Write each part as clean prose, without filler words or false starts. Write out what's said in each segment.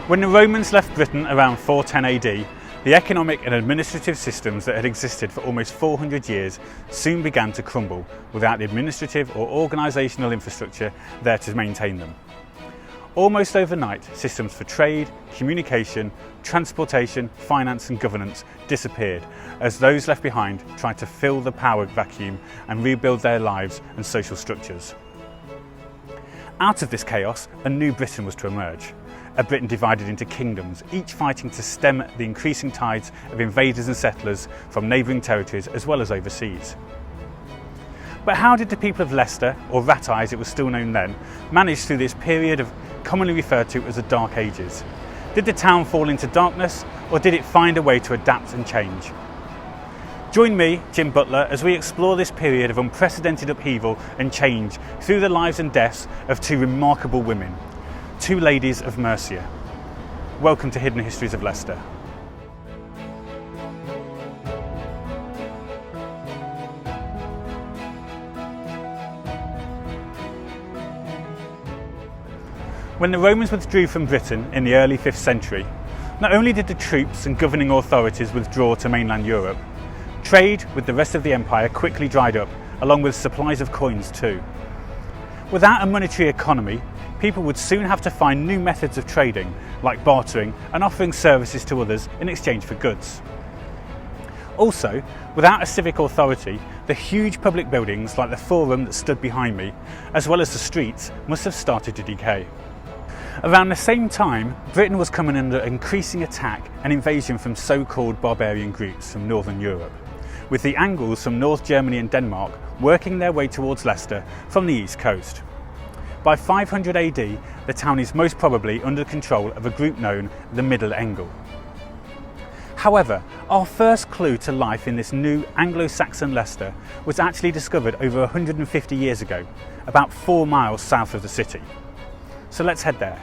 When the Romans left Britain around 410 AD, the economic and administrative systems that had existed for almost 400 years soon began to crumble without the administrative or organisational infrastructure there to maintain them. Almost overnight, systems for trade, communication, transportation, finance and governance disappeared as those left behind tried to fill the power vacuum and rebuild their lives and social structures. Out of this chaos, a new Britain was to emerge. A Britain divided into kingdoms, each fighting to stem the increasing tides of invaders and settlers from neighbouring territories as well as overseas. But how did the people of Leicester, or Rattay as it was still known then, manage through this period of commonly referred to as the Dark Ages? Did the town fall into darkness, or did it find a way to adapt and change? Join me, Jim Butler, as we explore this period of unprecedented upheaval and change through the lives and deaths of two remarkable women, two ladies of Mercia. Welcome to Hidden Histories of Leicester. When the Romans withdrew from Britain in the early 5th century, not only did the troops and governing authorities withdraw to mainland Europe, trade with the rest of the empire quickly dried up, along with supplies of coins too. Without a monetary economy, people would soon have to find new methods of trading, like bartering and offering services to others in exchange for goods. Also, without a civic authority, the huge public buildings like the Forum that stood behind me, as well as the streets, must have started to decay. Around the same time, Britain was coming under increasing attack and invasion from so-called barbarian groups from northern Europe, with the Angles from North Germany and Denmark working their way towards Leicester from the east coast. By 500 AD, the town is most probably under control of a group known the Middle Angle. However, our first clue to life in this new Anglo-Saxon Leicester was actually discovered over 150 years ago, about 4 miles south of the city. So let's head there.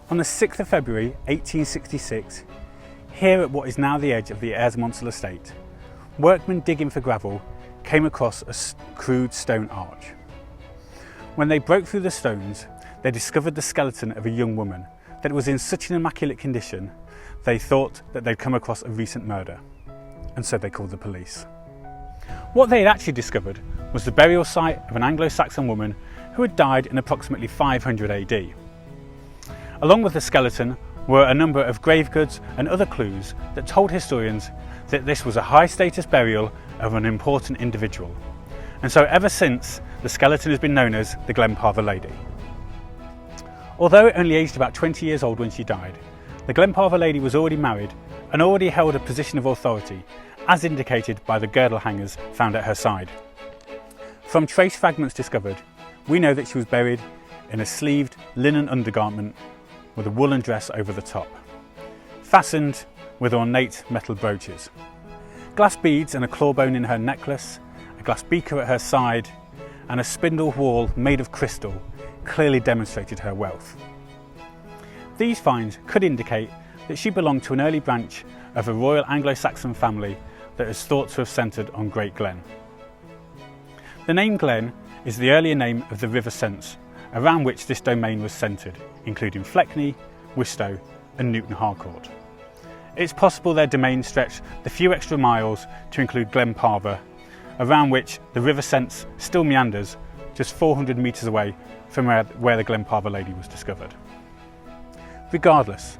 On the 6th of February 1866, here at what is now the edge of the Ayresmonsell estate, workmen digging for gravel came across a crude stone arch. When they broke through the stones, they discovered the skeleton of a young woman that was in such an immaculate condition they thought that they'd come across a recent murder, and so they called the police. What they had actually discovered was the burial site of an Anglo-Saxon woman who had died in approximately 500 AD. Along with the skeleton were a number of grave goods and other clues that told historians that this was a high status burial of an important individual. And so ever since, the skeleton has been known as the Glen Parva lady. Although only aged about 20 years old when she died, the Glen Parva lady was already married and already held a position of authority, as indicated by the girdle hangers found at her side. From trace fragments discovered, we know that she was buried in a sleeved linen undergarment with a woolen dress over the top, fastened with ornate metal brooches. Glass beads and a clawbone in her necklace, a glass beaker at her side, and a spindle whorl made of crystal clearly demonstrated her wealth. These finds could indicate that she belonged to an early branch of a royal Anglo-Saxon family that is thought to have centred on Great Glen. The name Glen is the earlier name of the River Sence, around which this domain was centred, including Fleckney, Wistow and Newton Harcourt. It's possible their domain stretched the few extra miles to include Glen Parva, around which the River Sence still meanders just 400 metres away from where the Glen Parva lady was discovered. Regardless,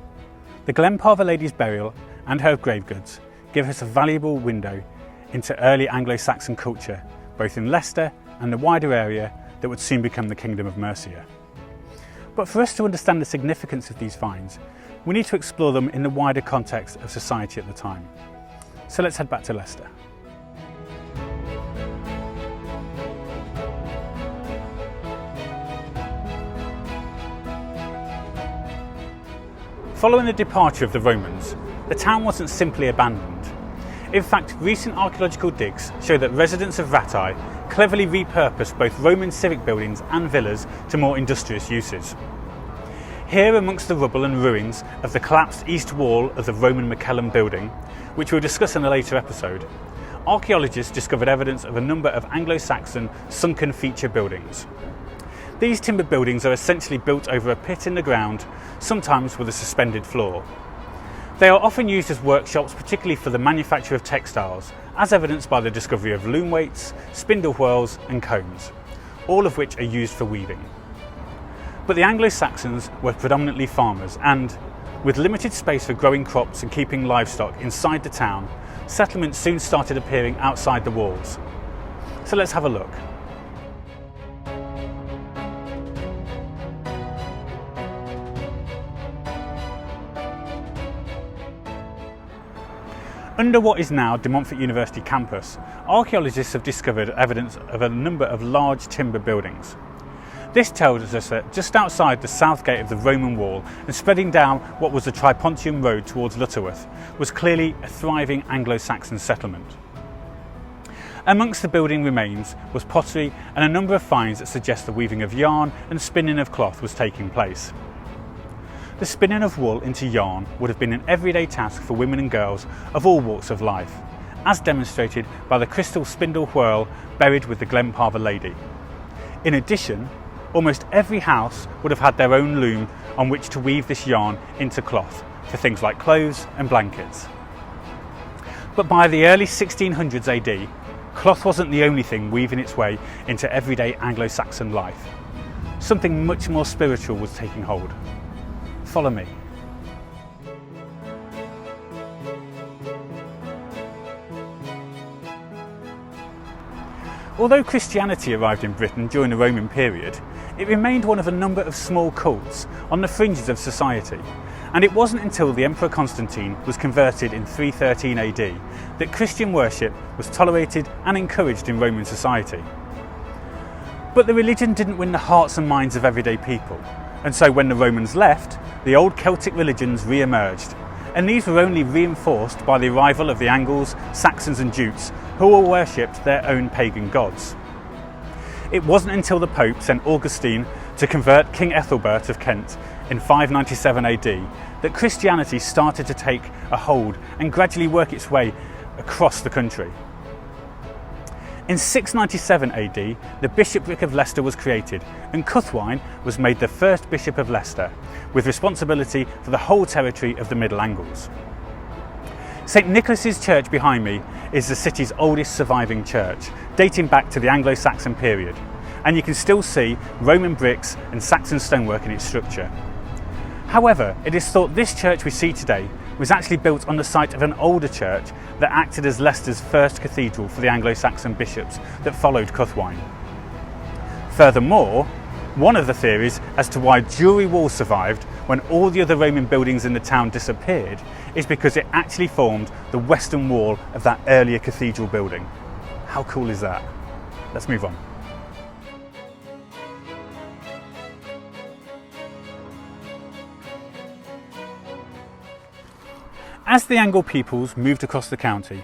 the Glen Parva lady's burial and her grave goods give us a valuable window into early Anglo-Saxon culture, both in Leicester and the wider area that would soon become the Kingdom of Mercia. But for us to understand the significance of these finds, we need to explore them in the wider context of society at the time. So let's head back to Leicester. Following the departure of the Romans, the town wasn't simply abandoned. In fact, recent archaeological digs show that residents of Rattay cleverly repurposed both Roman civic buildings and villas to more industrious uses. Here, amongst the rubble and ruins of the collapsed east wall of the Roman McKellen building, which we'll discuss in a later episode, archaeologists discovered evidence of a number of Anglo-Saxon sunken feature buildings. These timber buildings are essentially built over a pit in the ground, sometimes with a suspended floor. They are often used as workshops, particularly for the manufacture of textiles, as evidenced by the discovery of loom weights, spindle whorls and combs, all of which are used for weaving. But the Anglo-Saxons were predominantly farmers and, with limited space for growing crops and keeping livestock inside the town, settlements soon started appearing outside the walls. So let's have a look. Under what is now De Montfort University campus, archaeologists have discovered evidence of a number of large timber buildings. This tells us that just outside the south gate of the Roman wall and spreading down what was the Tripontium road towards Lutterworth was clearly a thriving Anglo-Saxon settlement. Amongst the building remains was pottery and a number of finds that suggest the weaving of yarn and spinning of cloth was taking place. The spinning of wool into yarn would have been an everyday task for women and girls of all walks of life, as demonstrated by the crystal spindle whorl buried with the Glen Parva lady. In addition, almost every house would have had their own loom on which to weave this yarn into cloth for things like clothes and blankets. But by the early 1600s AD, cloth wasn't the only thing weaving its way into everyday Anglo-Saxon life. Something much more spiritual was taking hold. Follow me. Although Christianity arrived in Britain during the Roman period, it remained one of a number of small cults on the fringes of society, and it wasn't until the Emperor Constantine was converted in 313 AD that Christian worship was tolerated and encouraged in Roman society. But the religion didn't win the hearts and minds of everyday people, and so when the Romans left, the old Celtic religions re-emerged, and these were only reinforced by the arrival of the Angles, Saxons and Jutes, who all worshipped their own pagan gods. It wasn't until the Pope sent Augustine to convert King Ethelbert of Kent in 597 AD that Christianity started to take a hold and gradually work its way across the country. In 697 AD, the bishopric of Leicester was created, and Cuthwine was made the first bishop of Leicester, with responsibility for the whole territory of the Middle Angles. St Nicholas's church behind me is the city's oldest surviving church, dating back to the Anglo-Saxon period, and you can still see Roman bricks and Saxon stonework in its structure. However, it is thought this church we see today was actually built on the site of an older church that acted as Leicester's first cathedral for the Anglo-Saxon bishops that followed Cuthwine. Furthermore, one of the theories as to why Jewry Wall survived when all the other Roman buildings in the town disappeared is because it actually formed the western wall of that earlier cathedral building. How cool is that? Let's move on. As the Angle peoples moved across the county,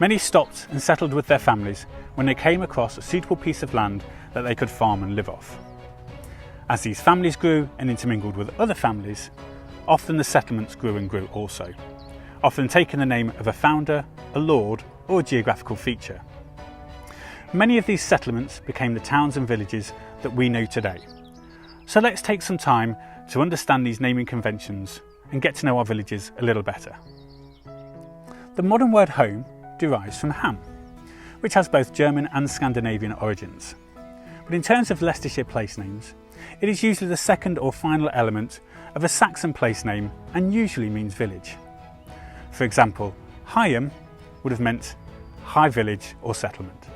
many stopped and settled with their families when they came across a suitable piece of land that they could farm and live off. As these families grew and intermingled with other families, often the settlements grew and grew also, often taking the name of a founder, a lord, or a geographical feature. Many of these settlements became the towns and villages that we know today. So let's take some time to understand these naming conventions and get to know our villages a little better. The modern word home derives from ham, which has both German and Scandinavian origins. But in terms of Leicestershire place names, it is usually the second or final element of a Saxon place name and usually means village. For example, Higham would have meant high village or settlement.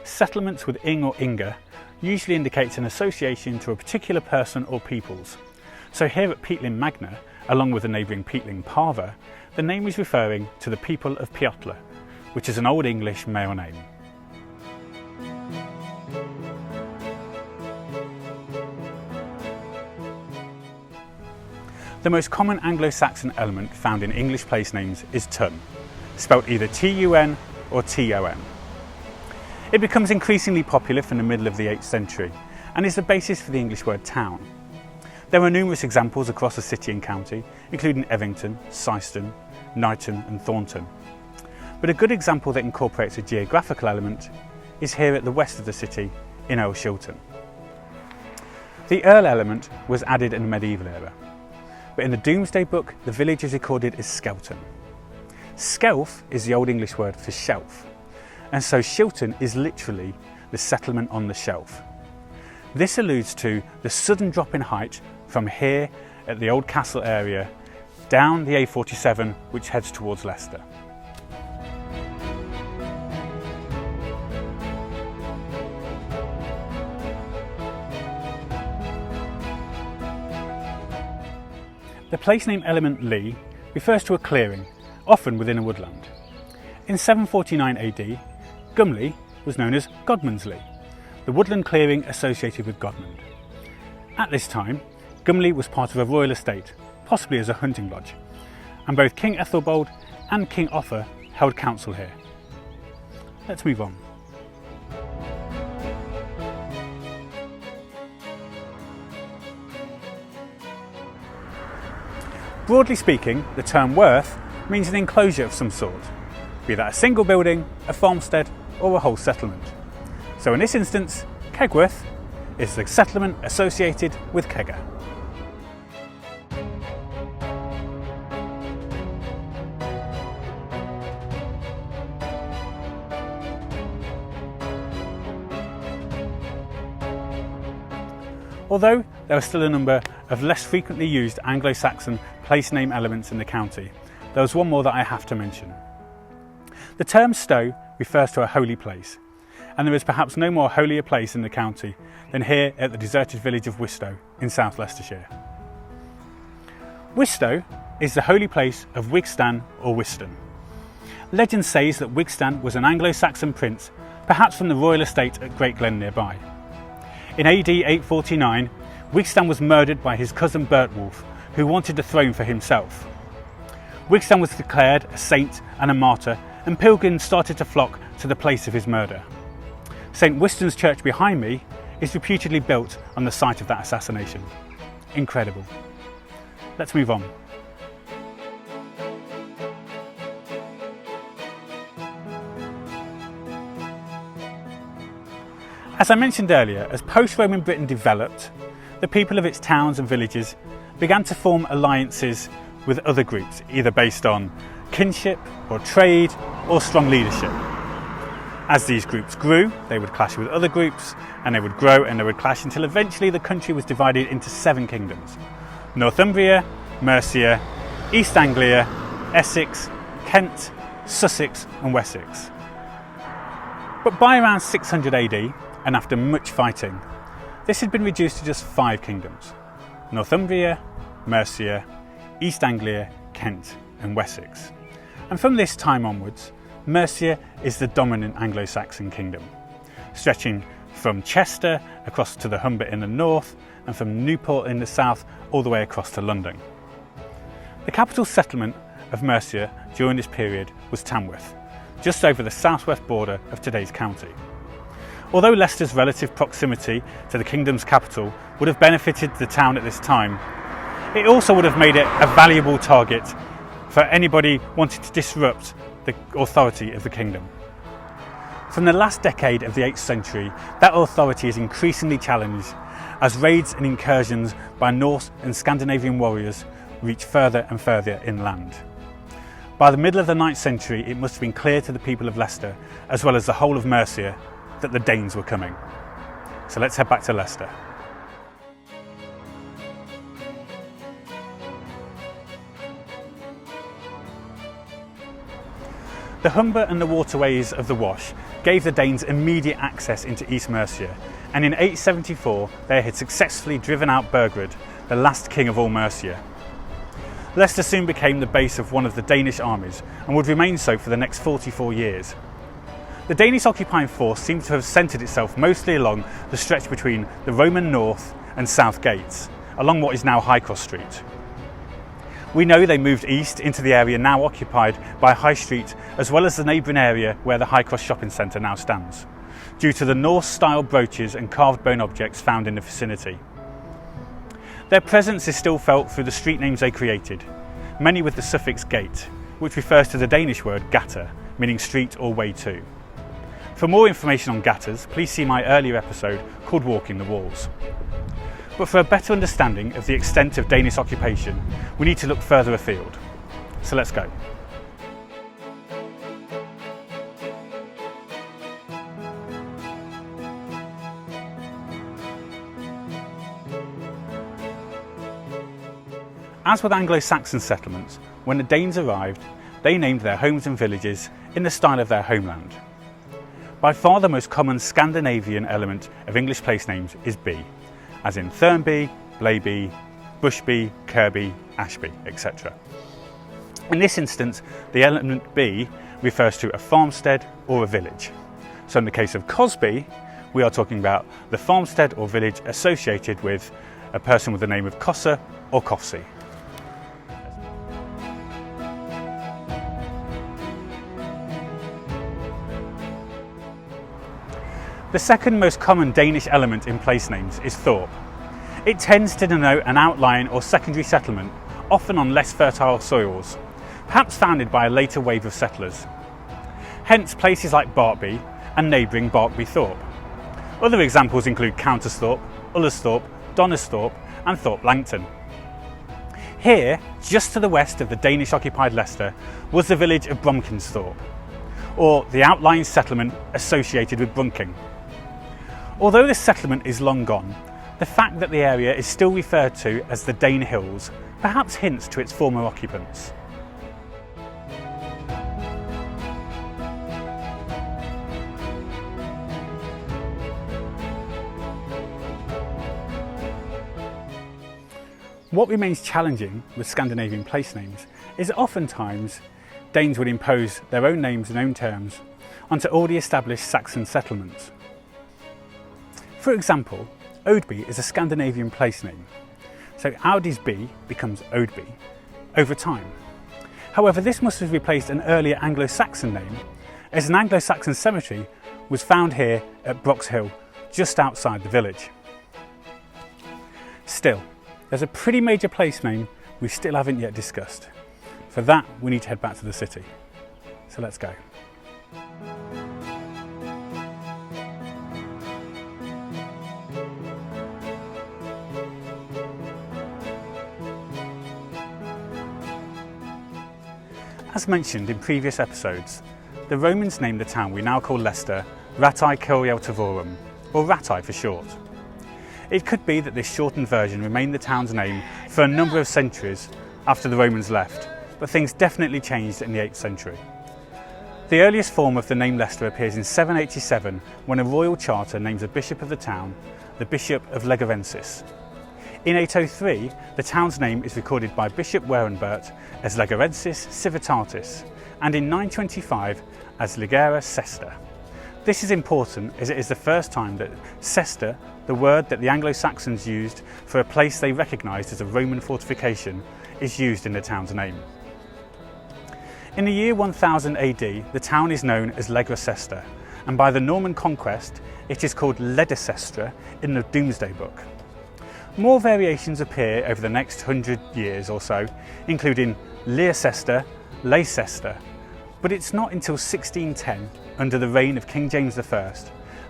Settlements with ing or inga usually indicates an association to a particular person or peoples. So here at Peatling Magna, along with the neighbouring Peatling Parva, the name is referring to the people of Piotla, which is an Old English male name. The most common Anglo-Saxon element found in English place names is tun, spelt either T-U-N or T-O-N. It becomes increasingly popular from the middle of the 8th century and is the basis for the English word town. There are numerous examples across the city and county, including Evington, Syston, Knighton and Thornton. But a good example that incorporates a geographical element is here at the west of the city in Earl Shelton. The Earl element was added in the medieval era, but in the Domesday Book the village is recorded as Skelton. Skelf is the Old English word for shelf, and so Shelton is literally the settlement on the shelf. This alludes to the sudden drop in height from here at the old castle area down the A47 which heads towards Leicester. The place name element Lee refers to a clearing, often within a woodland. In 749 AD, Gumley was known as Godman's-Lee, the woodland clearing associated with Godmund. At this time, Gumley was part of a royal estate, possibly as a hunting lodge, and both King Ethelbald and King Offa held council here. Let's move on. Broadly speaking, the term worth means an enclosure of some sort, be that a single building, a farmstead or a whole settlement. So in this instance, Kegworth is the settlement associated with Kegger. Although there are still a number of less frequently used Anglo-Saxon place name elements in the county, there is one more that I have to mention. The term Stowe refers to a holy place, and there is perhaps no more holier place in the county than here at the deserted village of Wistow in South Leicestershire. Wistow is the holy place of Wigstan or Wiston. Legend says that Wigstan was an Anglo-Saxon prince, perhaps from the royal estate at Great Glen nearby. In AD 849, Wigstan was murdered by his cousin Bertwulf, who wanted the throne for himself. Wigstan was declared a saint and a martyr, and pilgrims started to flock to the place of his murder. St Wiston's church behind me is reputedly built on the site of that assassination. Incredible. Let's move on. As I mentioned earlier, as post-Roman Britain developed, the people of its towns and villages began to form alliances with other groups, either based on kinship or trade or strong leadership. As these groups grew, they would clash with other groups, and they would grow and they would clash until eventually the country was divided into 7 kingdoms: Northumbria, Mercia, East Anglia, Essex, Kent, Sussex and Wessex. But by around 600 AD, and after much fighting, this had been reduced to just 5 kingdoms: Northumbria, Mercia, East Anglia, Kent and Wessex. And from this time onwards, Mercia is the dominant Anglo-Saxon kingdom, stretching from Chester across to the Humber in the north and from Newport in the south all the way across to London. The capital settlement of Mercia during this period was Tamworth, just over the southwest border of today's county. Although Leicester's relative proximity to the kingdom's capital would have benefited the town at this time, it also would have made it a valuable target for anybody wanting to disrupt the authority of the kingdom. From the last decade of the 8th century, that authority is increasingly challenged as raids and incursions by Norse and Scandinavian warriors reach further and further inland. By the middle of the 9th century, it must have been clear to the people of Leicester, as well as the whole of Mercia, that the Danes were coming. So let's head back to Leicester. The Humber and the waterways of the Wash gave the Danes immediate access into East Mercia, and in 874 they had successfully driven out Burgred, the last king of all Mercia. Leicester soon became the base of one of the Danish armies and would remain so for the next 44 years. The Danish occupying force seems to have centred itself mostly along the stretch between the Roman North and South Gates, along what is now High Cross Street. We know they moved east into the area now occupied by High Street, as well as the neighbouring area where the High Cross Shopping Centre now stands. due to the Norse-style brooches and carved bone objects found in the vicinity. Their presence is still felt through the street names they created, many with the suffix gate, which refers to the Danish word gata, meaning street or way to. For more information on gatas, please see my earlier episode called Walking the Walls. But for a better understanding of the extent of Danish occupation, we need to look further afield. So let's go. As with Anglo-Saxon settlements, when the Danes arrived, they named their homes and villages in the style of their homeland. By far the most common Scandinavian element of English place names is by, as in Thurmby, Blaby, Bushby, Kirby, Ashby, etc. In this instance, the element by refers to a farmstead or a village. So in the case of Cosby, we are talking about the farmstead or village associated with a person with the name of Cossa or Coffsey. The second most common Danish element in place names is thorp. It tends to denote an outlying or secondary settlement, often on less fertile soils, perhaps founded by a later wave of settlers. Hence places like Barkby and neighbouring Barkby Thorpe. Other examples include Countersthorpe, Ullersthorpe, Donnersthorpe and Thorpe Langton. Here, just to the west of the Danish-occupied Leicester, was the village of Bromkinsthorpe, or the outlying settlement associated with Brunking. Although this settlement is long gone, the fact that the area is still referred to as the Dane Hills perhaps hints to its former occupants. What remains challenging with Scandinavian place names is that oftentimes Danes would impose their own names and own terms onto already established Saxon settlements. For example, Odeby is a Scandinavian place name, so Audisby becomes Odeby over time. However, this must have replaced an earlier Anglo-Saxon name, as an Anglo-Saxon cemetery was found here at Brox Hill, just outside the village. Still, there's a pretty major place name we still haven't yet discussed. For that, we need to head back to the city. So let's go. As mentioned in previous episodes, the Romans named the town we now call Leicester Ratae Curieltavorum, or Ratae for short. It could be that this shortened version remained the town's name for a number of centuries after the Romans left, but things definitely changed in the 8th century. The earliest form of the name Leicester appears in 787 when a royal charter names a bishop of the town, the Bishop of Legarensis. In 803, the town's name is recorded by Bishop Werinbert as Legarensis Civitatis, and in 925 as Ligera Cester. This is important as it is the first time that Cester, the word that the Anglo-Saxons used for a place they recognised as a Roman fortification, is used in the town's name. In the year 1000 AD, the town is known as Legracestre, and by the Norman conquest, it is called Ledicestre in the Domesday Book. More variations appear over the next 100 years or so, including Leicester, Leicester, but it's not until 1610, under the reign of King James I,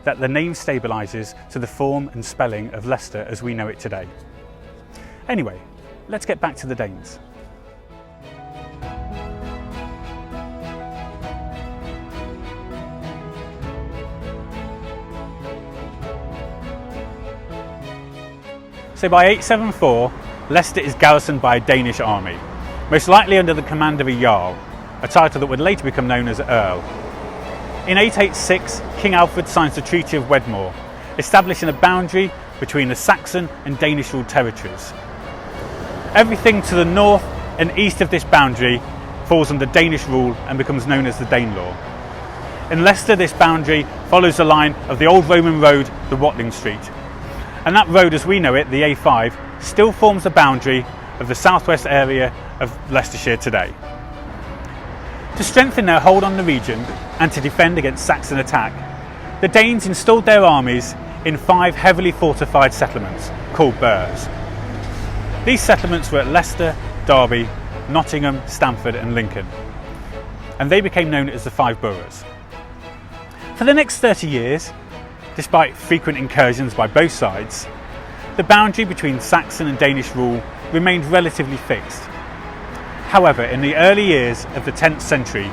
that the name stabilises to the form and spelling of Leicester as we know it today. Anyway, let's get back to the Danes. So by 874, Leicester is garrisoned by a Danish army, most likely under the command of a Jarl, a title that would later become known as Earl. In 886, King Alfred signs the Treaty of Wedmore, establishing a boundary between the Saxon and Danish ruled territories. Everything to the north and east of this boundary falls under Danish rule and becomes known as the Danelaw. In Leicester, this boundary follows the line of the old Roman road, the Watling Street, and that road as we know it, the A5, still forms the boundary of the southwest area of Leicestershire today. To strengthen their hold on the region and to defend against Saxon attack, the Danes installed their armies in 5 heavily fortified settlements called burhs. These settlements were at Leicester, Derby, Nottingham, Stamford and Lincoln, and they became known as the 5 boroughs. For the next 30 years, despite frequent incursions by both sides, the boundary between Saxon and Danish rule remained relatively fixed. However, in the early years of the 10th century,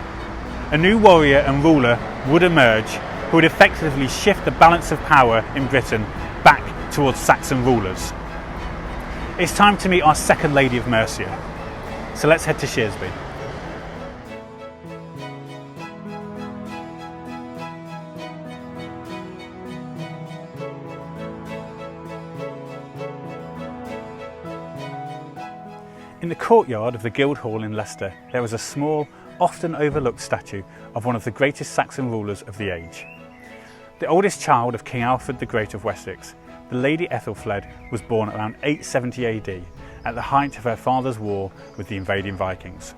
a new warrior and ruler would emerge who would effectively shift the balance of power in Britain back towards Saxon rulers. It's time to meet our second Lady of Mercia, so let's head to Shearsby. In the courtyard of the Guildhall in Leicester, there was a small, often overlooked statue of one of the greatest Saxon rulers of the age. The oldest child of King Alfred the Great of Wessex, the Lady Ethel was born around 870 AD, at the height of her father's war with the invading Vikings.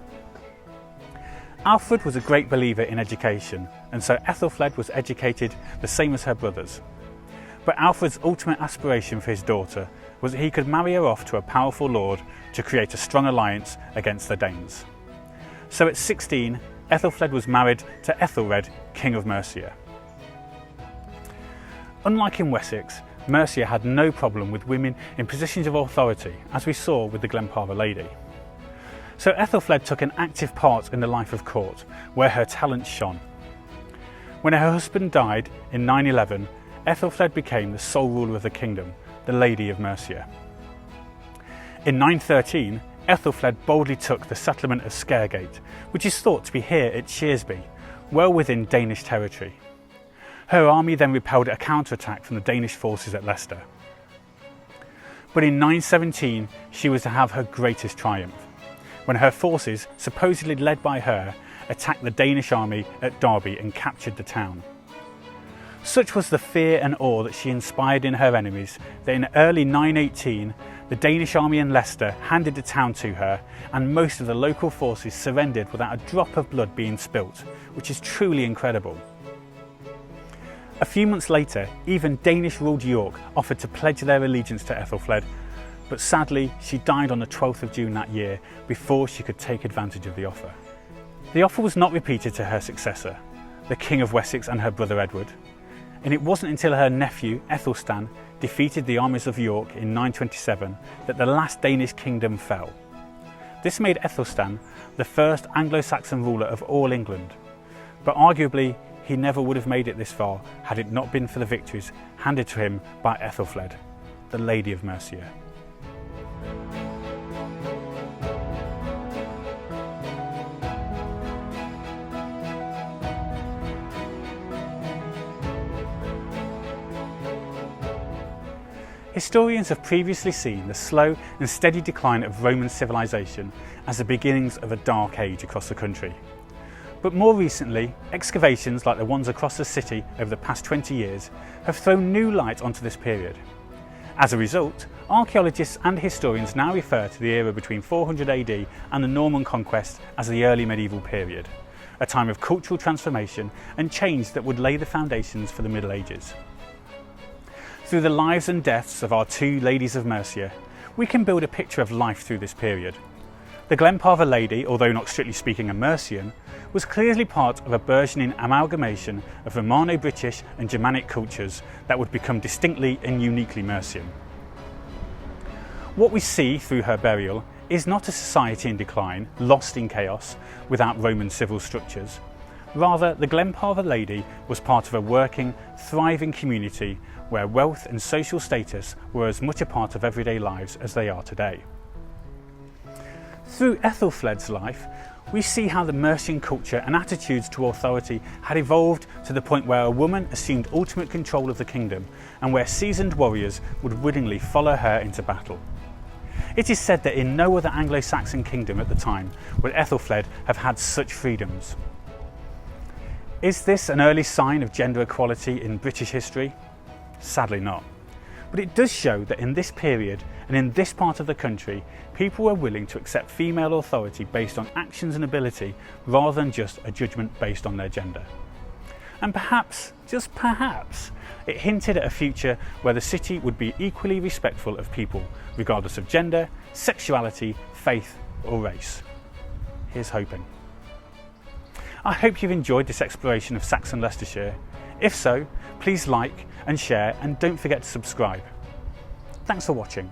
Alfred was a great believer in education, and so Ethelfled was educated the same as her brothers. But Alfred's ultimate aspiration for his daughter was that he could marry her off to a powerful lord to create a strong alliance against the Danes. So at 16, Ethelfled was married to Ethelred, King of Mercia. Unlike in Wessex, Mercia had no problem with women in positions of authority, as we saw with the Glen Parva lady. So Ethelfled took an active part in the life of court, where her talents shone. When her husband died in 911, Ethelfled became the sole ruler of the kingdom, the Lady of Mercia. In 913, Ethelfled boldly took the settlement of Scaregate, which is thought to be here at Shearsby, well within Danish territory. Her army then repelled a counterattack from the Danish forces at Leicester. But in 917, she was to have her greatest triumph, when her forces, supposedly led by her, attacked the Danish army at Derby and captured the town. Such was the fear and awe that she inspired in her enemies that in early 918, the Danish army in Leicester handed the town to her, and most of the local forces surrendered without a drop of blood being spilt, which is truly incredible. A few months later, even Danish-ruled York offered to pledge their allegiance to Ethelfled, but sadly she died on the 12th of June that year before she could take advantage of the offer. The offer was not repeated to her successor, the King of Wessex and her brother Edward, and it wasn't until her nephew Aethelstan defeated the armies of York in 927 that the last Danish kingdom fell. This made Aethelstan the first Anglo-Saxon ruler of all England, but arguably he never would have made it this far had it not been for the victories handed to him by Ethelfled, the Lady of Mercia. Historians have previously seen the slow and steady decline of Roman civilization as the beginnings of a dark age across the country. But more recently, excavations like the ones across the city over the past 20 years have thrown new light onto this period. As a result, archaeologists and historians now refer to the era between 400 AD and the Norman conquest as the early medieval period, a time of cultural transformation and change that would lay the foundations for the Middle Ages. Through the lives and deaths of our 2 ladies of Mercia, we can build a picture of life through this period. The Glen Parva lady, although not strictly speaking a Mercian, was clearly part of a burgeoning amalgamation of Romano-British and Germanic cultures that would become distinctly and uniquely Mercian. What we see through her burial is not a society in decline, lost in chaos, without Roman civil structures. Rather, the Glen Parva lady was part of a working, thriving community where wealth and social status were as much a part of everyday lives as they are today. Through Ethelfled's life, we see how the Mercian culture and attitudes to authority had evolved to the point where a woman assumed ultimate control of the kingdom and where seasoned warriors would willingly follow her into battle. It is said that in no other Anglo-Saxon kingdom at the time would Ethelfled have had such freedoms. Is this an early sign of gender equality in British history? Sadly not. But it does show that in this period and in this part of the country, people were willing to accept female authority based on actions and ability rather than just a judgment based on their gender. and perhaps, just perhaps, it hinted at a future where the city would be equally respectful of people, regardless of gender, sexuality, faith or race. Here's hoping. I hope you've enjoyed this exploration of Saxon Leicestershire. If so, please like and share, and don't forget to subscribe. Thanks for watching.